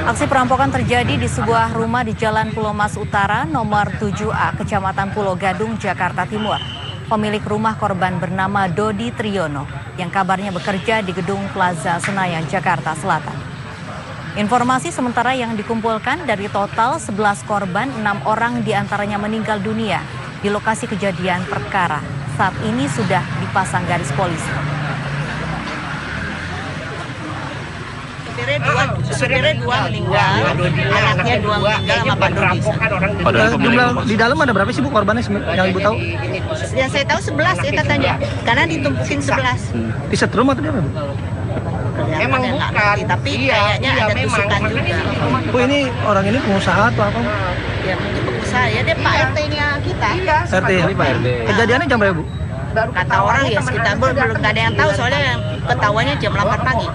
Aksi perampokan terjadi di sebuah rumah di Jalan Pulau Mas Utara, nomor 7A, Kecamatan Pulau Gadung, Jakarta Timur. Pemilik rumah korban bernama Dodi Triyono, yang kabarnya bekerja di Gedung Plaza Senayan, Jakarta Selatan. Informasi sementara yang dikumpulkan dari total 11 korban, 6 orang diantaranya meninggal dunia di lokasi kejadian perkara. Saat ini sudah dipasang garis polisi. Supirnya dua meninggal, anaknya dua meninggal sama Pak Dodi. Jumlah di dalam ada berapa sih Bu korbannya yang Ibu tahu? Yang saya tahu 11 ya katanya, karena ditumpukin 11. Disetrum atau dia apa Bu? Memang bukan, tapi kayaknya ada tusukan juga. Bu ini orang ini pengusaha atau apa? Ya mungkin pengusaha ya, dia Pak RT-nya kita. RT ini Pak RT. Kejadiannya jam berapa Bu? Kata orang ya sekitar belum ada yang tahu, soalnya yang ketahuannya jam 8 pagi.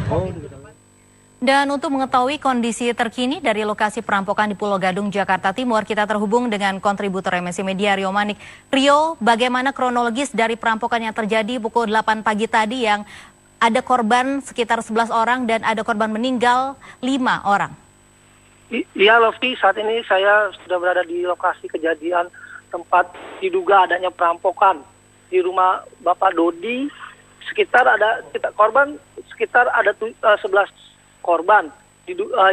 Dan untuk mengetahui kondisi terkini dari lokasi perampokan di Pulau Gadung, Jakarta Timur, kita terhubung dengan kontributor MNC Media Rio Manik. Rio, bagaimana kronologis dari perampokan yang terjadi pukul 8 pagi tadi yang ada korban sekitar 11 orang dan ada korban meninggal 5 orang? Iya Lofi, saat ini saya sudah berada di lokasi kejadian tempat diduga adanya perampokan di rumah Bapak Dodi. Sekitar ada sekitar ada 11 korban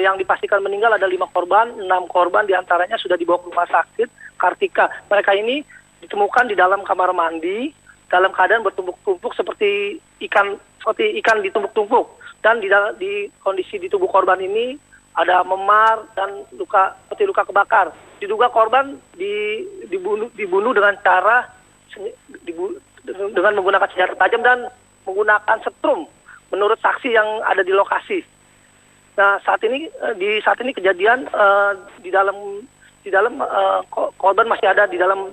yang dipastikan meninggal, ada 5 korban, 6 korban diantaranya sudah dibawa ke rumah sakit Kartika. Mereka ini ditemukan di dalam kamar mandi dalam keadaan bertumpuk-tumpuk seperti ikan ditumpuk-tumpuk, dan di kondisi di tubuh korban ini ada memar dan seperti luka kebakar. Diduga korban dibunuh dengan cara dengan menggunakan senjata tajam dan menggunakan setrum menurut saksi yang ada di lokasi. Nah, saat ini kejadian di dalam korban masih ada di dalam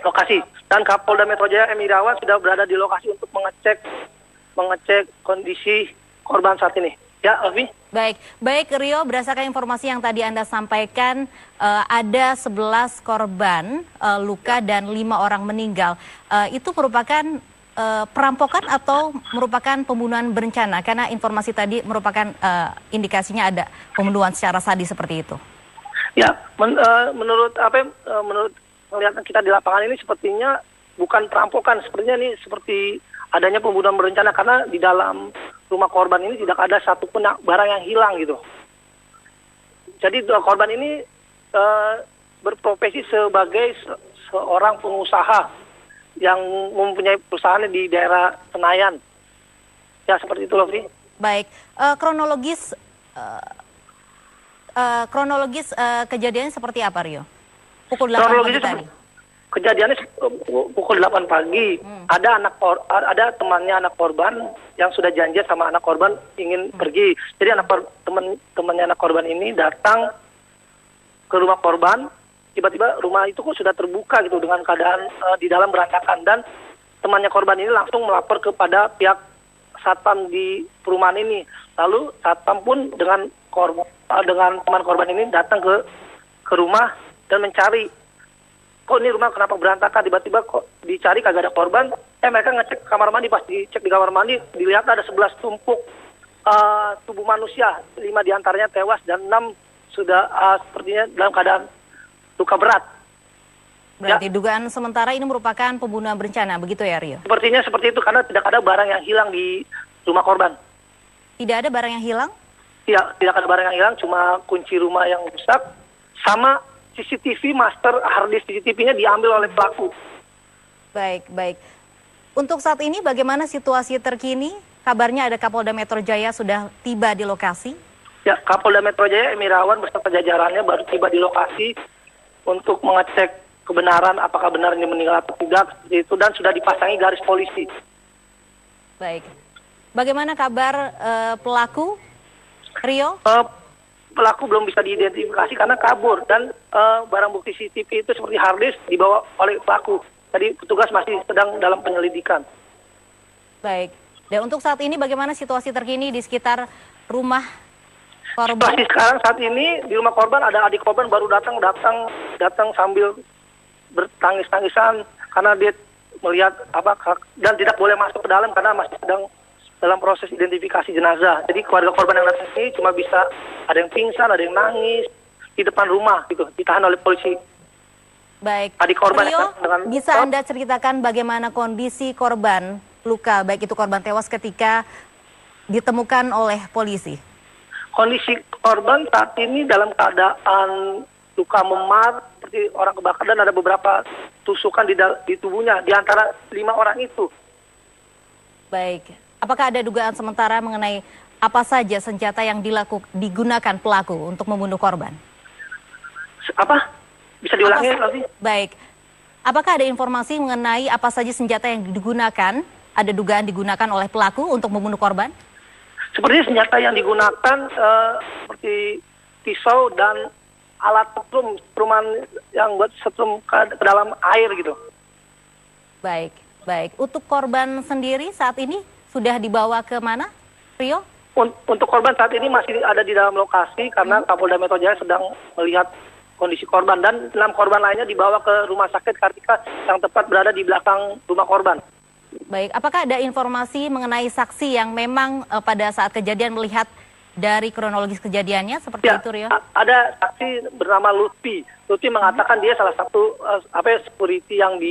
lokasi, dan Kapolda Metro Jaya M. Irawan sudah berada di lokasi untuk mengecek kondisi korban saat ini. Ya, Alfi. Baik Rio, berdasarkan informasi yang tadi Anda sampaikan, ada 11 korban luka dan 5 orang meninggal. Itu merupakan perampokan atau merupakan pembunuhan berencana? Karena informasi tadi merupakan indikasinya ada pembunuhan secara sadis seperti itu. Ya, menurut melihat kita di lapangan ini sepertinya bukan perampokan, sepertinya ini seperti adanya pembunuhan berencana, karena di dalam rumah korban ini tidak ada satupun barang yang hilang gitu. Jadi korban ini berprofesi sebagai seorang pengusaha yang mempunyai perusahaan di daerah Senayan. Ya, seperti itu loh, Fi. Baik, kronologis kejadiannya seperti apa, Rio? Pukul 8 pagi tadi. Kejadiannya pukul 8 pagi. Ada temannya anak korban yang sudah janji sama anak korban ingin pergi. Jadi temannya anak korban ini datang ke rumah korban. Tiba-tiba rumah itu kok sudah terbuka gitu dengan keadaan di dalam berantakan, dan temannya korban ini langsung melapor kepada pihak satpam di perumahan ini. Lalu satpam pun dengan teman korban ini datang ke rumah dan mencari, kok ini rumah kenapa berantakan, tiba-tiba kok dicari kagak ada korban. Mereka ngecek kamar mandi, pas dicek di kamar mandi dilihat ada 11 tumpuk tubuh manusia, 5 diantaranya tewas dan 6 sudah sepertinya dalam keadaan luka berat. Berarti dugaan sementara ini merupakan pembunuhan berencana, begitu ya Rio? Sepertinya seperti itu, karena tidak ada barang yang hilang di rumah korban. Tidak ada barang yang hilang? Tidak ada barang yang hilang, cuma kunci rumah yang rusak, sama CCTV, master harddisk CCTV-nya diambil oleh pelaku. Baik. Untuk saat ini bagaimana situasi terkini? Kabarnya ada Kapolda Metro Jaya sudah tiba di lokasi? Ya, Kapolda Metro Jaya M. Irawan beserta jajarannya baru tiba di lokasi untuk mengecek kebenaran apakah benar ini meninggal atau tidak, seperti itu, dan sudah dipasangi garis polisi. Baik. Bagaimana kabar pelaku, Rio? Pelaku belum bisa diidentifikasi karena kabur, dan barang bukti CCTV itu seperti harddisk dibawa oleh pelaku. Jadi petugas masih sedang dalam penyelidikan. Baik. Dan untuk saat ini bagaimana situasi terkini di sekitar rumah korban? Situasi sekarang saat ini di rumah korban ada adik korban baru datang sambil bertangis-tangisan karena dia melihat dan tidak boleh masuk ke dalam karena masih sedang dalam proses identifikasi jenazah. Jadi keluarga korban yang datang ini cuma bisa ada yang pingsan, ada yang nangis di depan rumah gitu, ditahan oleh polisi. Baik, Adik korban Rio, dengan bisa Anda ceritakan bagaimana kondisi korban luka, baik itu korban tewas ketika ditemukan oleh polisi? Kondisi korban saat ini dalam keadaan luka memar, seperti orang kebakar, dan ada beberapa tusukan di tubuhnya, di antara 5 orang itu. Baik, apakah ada dugaan sementara mengenai apa saja senjata yang digunakan pelaku untuk membunuh korban? Apa? Bisa diulangi lagi? Baik, apakah ada informasi mengenai apa saja senjata yang digunakan, ada dugaan digunakan oleh pelaku untuk membunuh korban? Sepertinya senjata yang digunakan seperti pisau dan alat setrum yang buat setrum ke dalam air gitu. Baik, baik. Untuk korban sendiri saat ini sudah dibawa ke mana, Rio? Untuk korban saat ini masih ada di dalam lokasi karena Kapolda Metro Jaya sedang melihat kondisi korban, dan 6 korban lainnya dibawa ke Rumah Sakit Kartika yang tepat berada di belakang rumah korban. Baik, apakah ada informasi mengenai saksi yang memang pada saat kejadian melihat dari kronologis kejadiannya seperti Ya, itu, Rio? ada saksi bernama Lutfi. Lutfi mengatakan dia salah satu security yang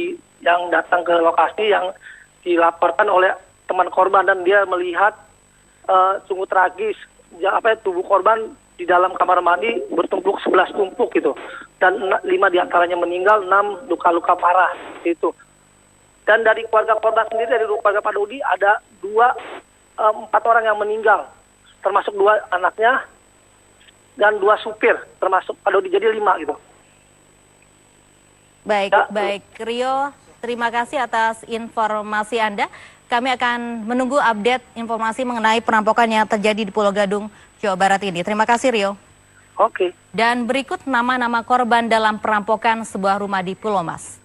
datang ke lokasi yang dilaporkan oleh teman korban, dan dia melihat sungguh tragis tubuh korban di dalam kamar mandi bertumpuk 11 tumpuk gitu, dan 5 diantaranya meninggal, 6 luka-luka parah itu. Dan dari keluarga korban sendiri, dari keluarga Pak Dodi ada 4 orang yang meninggal, termasuk 2 anaknya dan 2 supir, termasuk Pak Dodi, jadi 5 gitu. Baik, Ya. baik. Rio, terima kasih atas informasi Anda. Kami akan menunggu update informasi mengenai perampokan yang terjadi di Pulau Gadung, Jawa Barat ini. Terima kasih, Rio. Oke. Dan berikut nama-nama korban dalam perampokan sebuah rumah di Pulau Mas.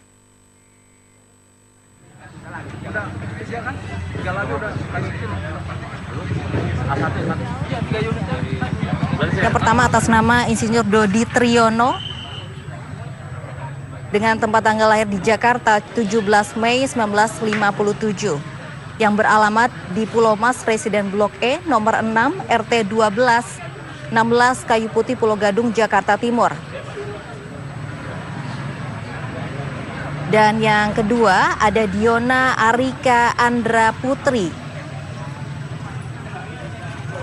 Yang pertama atas nama Insinyur Dodi Triyono dengan tempat tanggal lahir di Jakarta 17 Mei 1957 yang beralamat di Pulau Mas Residen Blok E nomor 6 RT 12 16 Kayu Putih Pulau Gadung Jakarta Timur. Dan yang kedua ada Diona Arika Andra Putri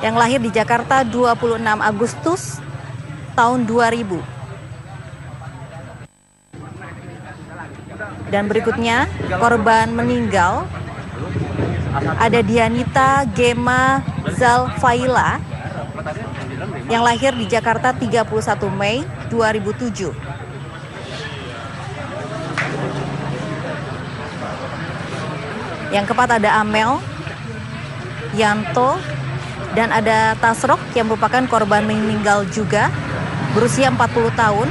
yang lahir di Jakarta 26 Agustus tahun 2000. Dan berikutnya korban meninggal ada Dianita Gema Zalfaila yang lahir di Jakarta 31 Mei 2007. Yang keempat ada Amel Yanto dan ada Tasrok yang merupakan korban meninggal juga, berusia 40 tahun.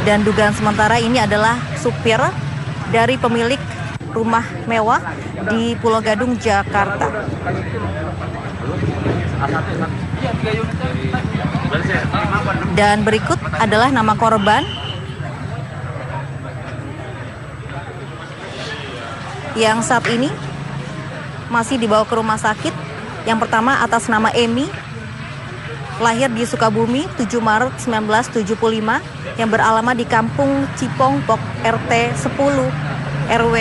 Dan dugaan sementara ini adalah supir dari pemilik rumah mewah di Pulau Gadung, Jakarta. Dan berikut adalah nama korban yang saat ini masih dibawa ke rumah sakit. Yang pertama atas nama Emi, lahir di Sukabumi 7 Maret 1975, yang beralamat di Kampung Cipongpok RT 10 RW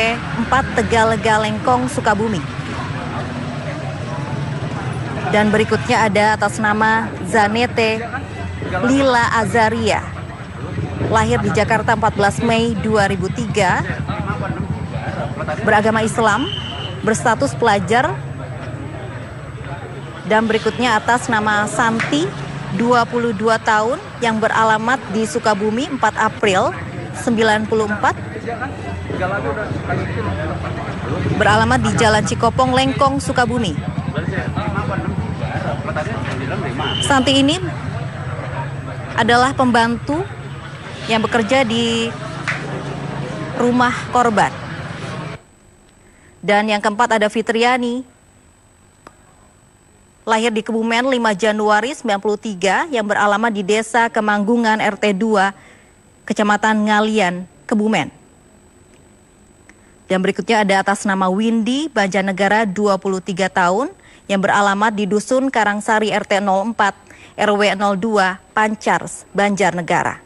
4 Tegalega Lengkong, Sukabumi. Dan berikutnya ada atas nama Zanete Lila Azaria, lahir di Jakarta 14 Mei 2003, beragama Islam, berstatus pelajar. Dan berikutnya atas nama Santi, 22 tahun, yang beralamat di Sukabumi 4 April 94, beralamat di Jalan Cikopong, Lengkong, Sukabumi. Santi ini adalah pembantu yang bekerja di rumah korban. Dan yang keempat ada Fitriani, lahir di Kebumen 5 Januari 93, yang beralamat di Desa Kemanggungan RT 2, Kecamatan Ngalian, Kebumen. Dan berikutnya ada atas nama Windy Banjarnegara 23 tahun yang beralamat di Dusun Karangsari RT 04 RW 02 Pancars, Banjarnegara.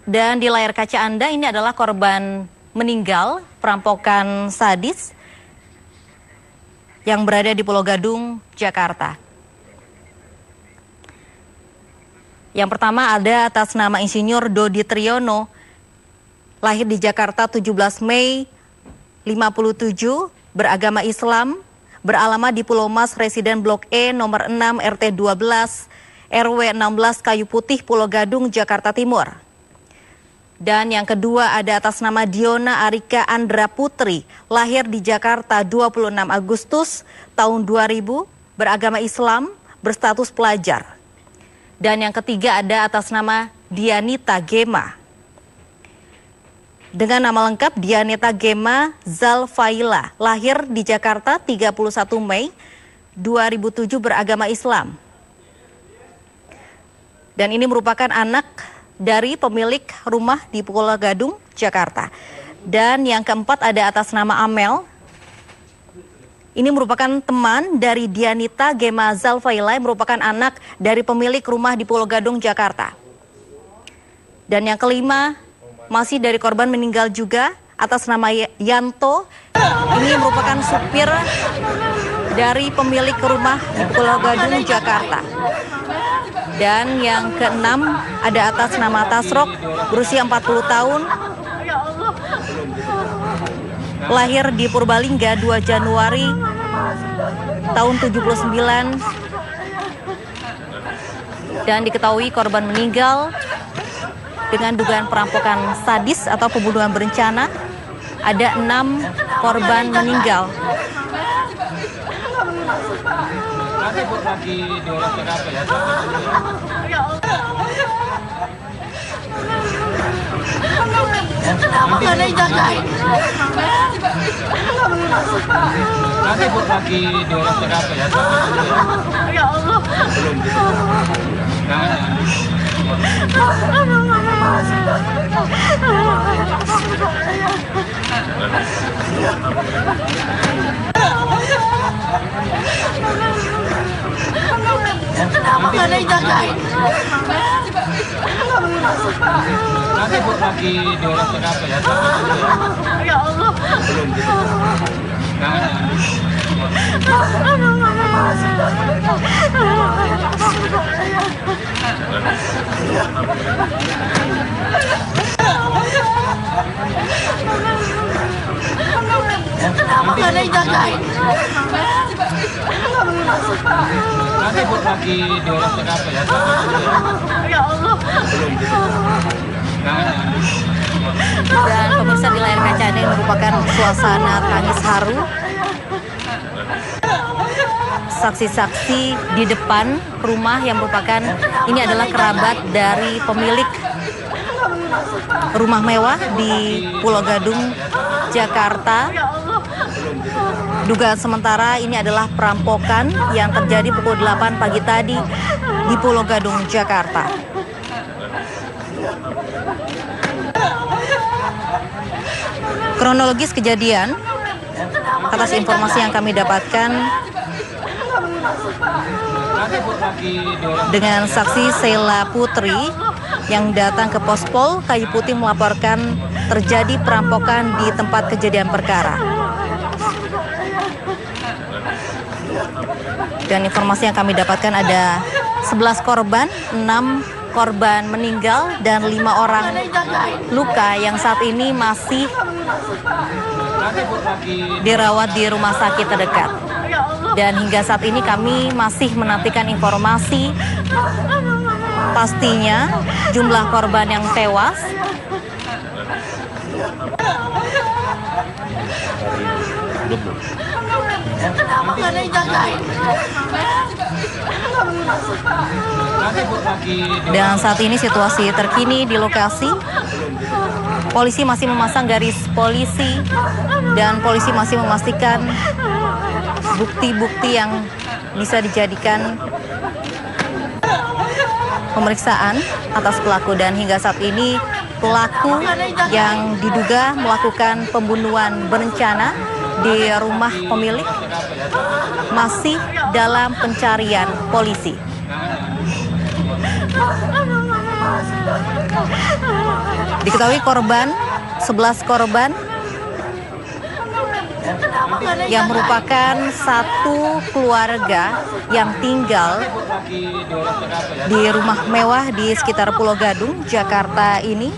Dan di layar kaca Anda ini adalah korban meninggal perampokan sadis yang berada di Pulau Gadung, Jakarta. Yang pertama ada atas nama Insinyur Dodi Triyono, lahir di Jakarta 17 Mei 57, beragama Islam, beralamat di Pulau Mas, residen Blok E nomor 6 RT 12 RW 16 Kayu Putih, Pulau Gadung, Jakarta Timur. Dan yang kedua ada atas nama Diona Arika Andra Putri, lahir di Jakarta 26 Agustus tahun 2000, beragama Islam, berstatus pelajar. Dan yang ketiga ada atas nama Dianita Gema. Dengan nama lengkap Dianita Gema Zalfaila, lahir di Jakarta 31 Mei 2007, beragama Islam. Dan ini merupakan anak dari pemilik rumah di Pulau Gadung, Jakarta. Dan yang keempat ada atas nama Amel. Ini merupakan teman dari Dianita Gema Zalfaila, merupakan anak dari pemilik rumah di Pulau Gadung, Jakarta. Dan yang kelima masih dari korban meninggal juga atas nama Yanto. Ini merupakan supir dari pemilik rumah di Pulau Gadung, Jakarta. Dan yang keenam ada atas nama Tasrok, berusia 40 tahun, lahir di Purbalingga 2 Januari tahun 79. Dan diketahui korban meninggal dengan dugaan perampokan sadis atau pembunuhan berencana. Ada 6 korban meninggal. Nanti buat lagi di olah TKP ya. Kenapa nggak ada yang jagain? Nanti buat lagi di olah TKP ya. Ya Allah. Belum gitu. Kenapa nggak ada yang jagain? Nanti buat lagi di olah TKP ya. Ya Allah. Belum gitu. Kenapa nggak ada yang jagain? Nanti buat lagi di olah TKP ya. Ya Allah. Belum gitu. Dan pemirsa, di layar kaca ini merupakan suasana tangis haru. Saksi-saksi di depan rumah yang merupakan ini adalah kerabat dari pemilik rumah mewah di Pulau Gadung, Jakarta. Dugaan sementara ini adalah perampokan yang terjadi pukul 8 pagi tadi di Pulau Gadung, Jakarta. Kronologis kejadian, atas informasi yang kami dapatkan dengan saksi Sheila Putri yang datang ke Pospol Kayu Putih melaporkan terjadi perampokan di tempat kejadian perkara. Dan informasi yang kami dapatkan ada 11 korban, 6 korban meninggal dan 5 orang luka yang saat ini masih dirawat di rumah sakit terdekat. Dan hingga saat ini kami masih menantikan informasi pastinya jumlah korban yang tewas. Kenapa nggak ada yang jagain? Dan saat ini situasi terkini di lokasi, polisi masih memasang garis polisi dan polisi masih memastikan bukti-bukti yang bisa dijadikan pemeriksaan atas pelaku, dan hingga saat ini pelaku yang diduga melakukan pembunuhan berencana di rumah pemilik masih dalam pencarian polisi. Diketahui 11 korban yang merupakan satu keluarga yang tinggal di rumah mewah di sekitar Pulau Gadung, Jakarta ini.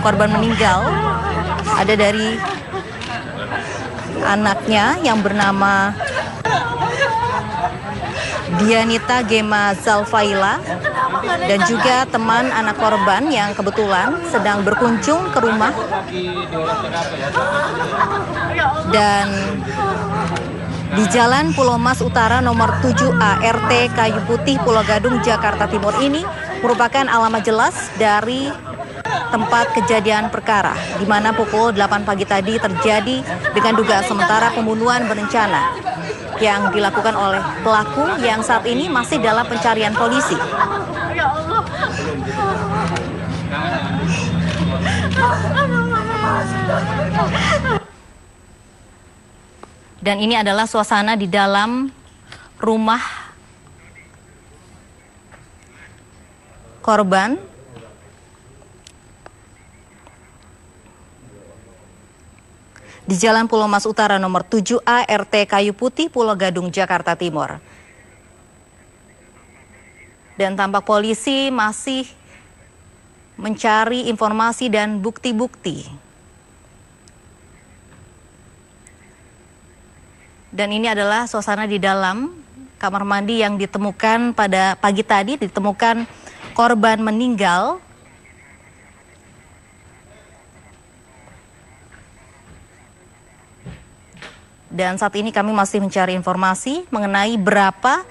Korban meninggal ada dari anaknya yang bernama Dianita Gema Zalfaila dan juga teman anak korban yang kebetulan sedang berkunjung ke rumah. Dan di Jalan Pulau Mas Utara nomor 7A RT Kayu Putih Pulau Gadung Jakarta Timur ini merupakan alamat jelas dari tempat kejadian perkara, di mana pukul 8 pagi tadi terjadi dengan dugaan sementara pembunuhan berencana yang dilakukan oleh pelaku yang saat ini masih dalam pencarian polisi. Dan ini adalah suasana di dalam rumah korban. Di Jalan Pulau Mas Utara nomor 7A RT Kayu Putih Pulau Gadung Jakarta Timur. Dan tampak polisi masih mencari informasi dan bukti-bukti. Dan ini adalah suasana di dalam kamar mandi yang ditemukan pada pagi tadi, ditemukan korban meninggal. Dan saat ini kami masih mencari informasi mengenai berapa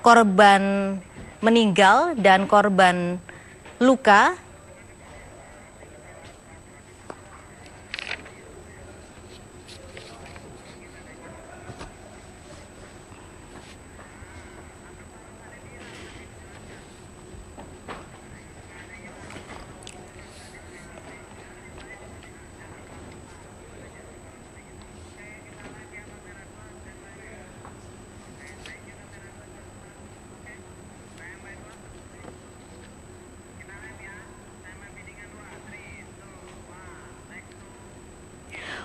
korban meninggal dan korban luka.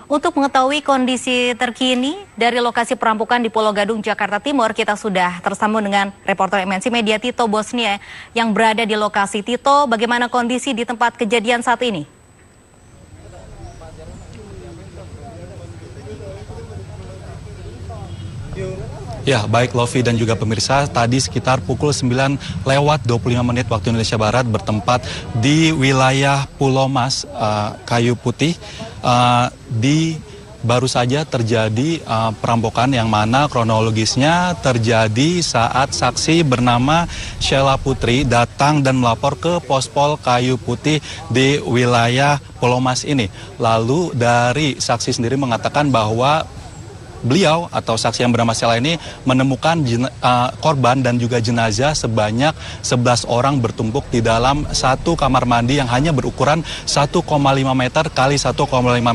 Untuk mengetahui kondisi terkini dari lokasi perampokan di Pulau Gadung, Jakarta Timur, kita sudah tersambung dengan reporter MNC Media Tito Bosnia yang berada di lokasi. Tito, bagaimana kondisi di tempat kejadian saat ini? Ya, baik Lovi dan juga pemirsa, tadi sekitar pukul 9 lewat 25 menit waktu Indonesia Barat bertempat di wilayah Pulau Mas, Kayu Putih, baru saja terjadi perampokan yang mana kronologisnya terjadi saat saksi bernama Sheila Putri datang dan melapor ke Pospol Kayu Putih di wilayah Pulau Mas ini. Lalu dari saksi sendiri mengatakan bahwa beliau atau saksi yang bernama Sheila ini menemukan korban dan juga jenazah sebanyak 11 orang bertumpuk di dalam satu kamar mandi yang hanya berukuran 1,5 meter kali 1,5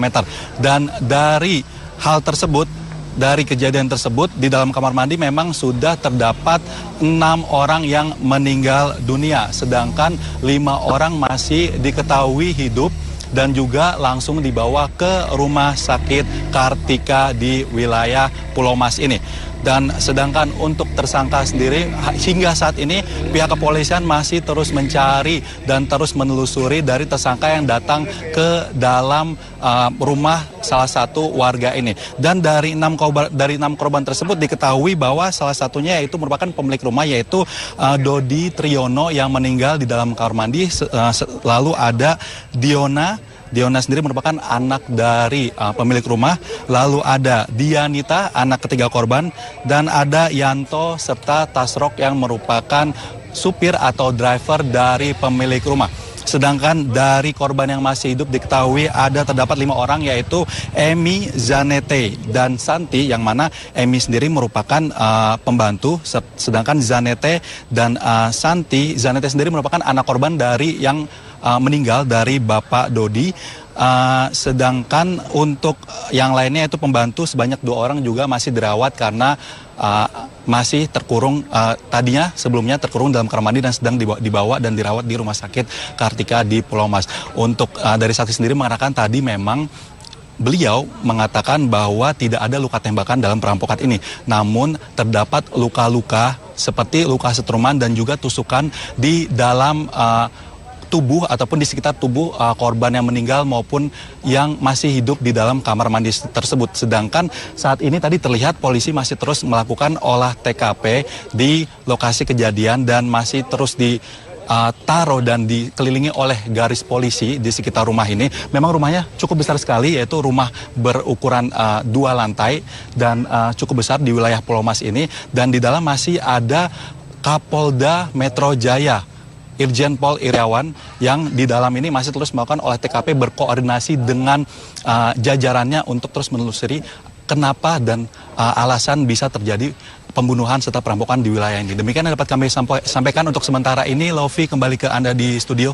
meter. Dan dari hal tersebut, dari kejadian tersebut di dalam kamar mandi memang sudah terdapat 6 orang yang meninggal dunia, sedangkan 5 orang masih diketahui hidup dan juga langsung dibawa ke Rumah Sakit Kartika di wilayah Pulau Mas ini. Dan sedangkan untuk tersangka sendiri hingga saat ini pihak kepolisian masih terus mencari dan terus menelusuri dari tersangka yang datang ke dalam rumah salah satu warga ini. Dan dari 6 korban tersebut diketahui bahwa salah satunya yaitu merupakan pemilik rumah, yaitu Dodi Triyono yang meninggal di dalam kamar mandi. Lalu ada Diona sendiri merupakan anak dari pemilik rumah. Lalu ada Dianita, anak ketiga korban, dan ada Yanto serta Tasrok yang merupakan supir atau driver dari pemilik rumah. Sedangkan dari korban yang masih hidup diketahui terdapat 5 orang, yaitu Emi, Zanete, dan Santi, yang mana Emi sendiri merupakan pembantu, sedangkan Zanete dan Santi, Zanete sendiri merupakan anak korban dari yang meninggal dari Bapak Dodi. Sedangkan untuk yang lainnya yaitu pembantu sebanyak 2 orang juga masih dirawat karena masih terkurung, tadinya sebelumnya terkurung dalam kamar mandi dan sedang dibawa dan dirawat di Rumah Sakit Kartika di Pulau Mas. Untuk dari saksi sendiri mengatakan tadi memang beliau mengatakan bahwa tidak ada luka tembakan dalam perampokan ini, namun terdapat luka-luka seperti luka setruman dan juga tusukan di dalam tubuh ataupun di sekitar tubuh korban yang meninggal maupun yang masih hidup di dalam kamar mandi tersebut. Sedangkan saat ini tadi terlihat polisi masih terus melakukan olah TKP di lokasi kejadian dan masih terus ditaruh dan dikelilingi oleh garis polisi di sekitar rumah ini. Memang rumahnya cukup besar sekali, yaitu rumah berukuran 2 lantai dan cukup besar di wilayah Pulau Mas ini, dan di dalam masih ada Kapolda Metro Jaya Irjen Pol Iriawan yang di dalam ini masih terus melakukan olah TKP berkoordinasi dengan jajarannya untuk terus menelusuri kenapa dan alasan bisa terjadi pembunuhan serta perampokan di wilayah ini. Demikian yang dapat kami sampaikan untuk sementara ini. Lofi, kembali ke Anda di studio.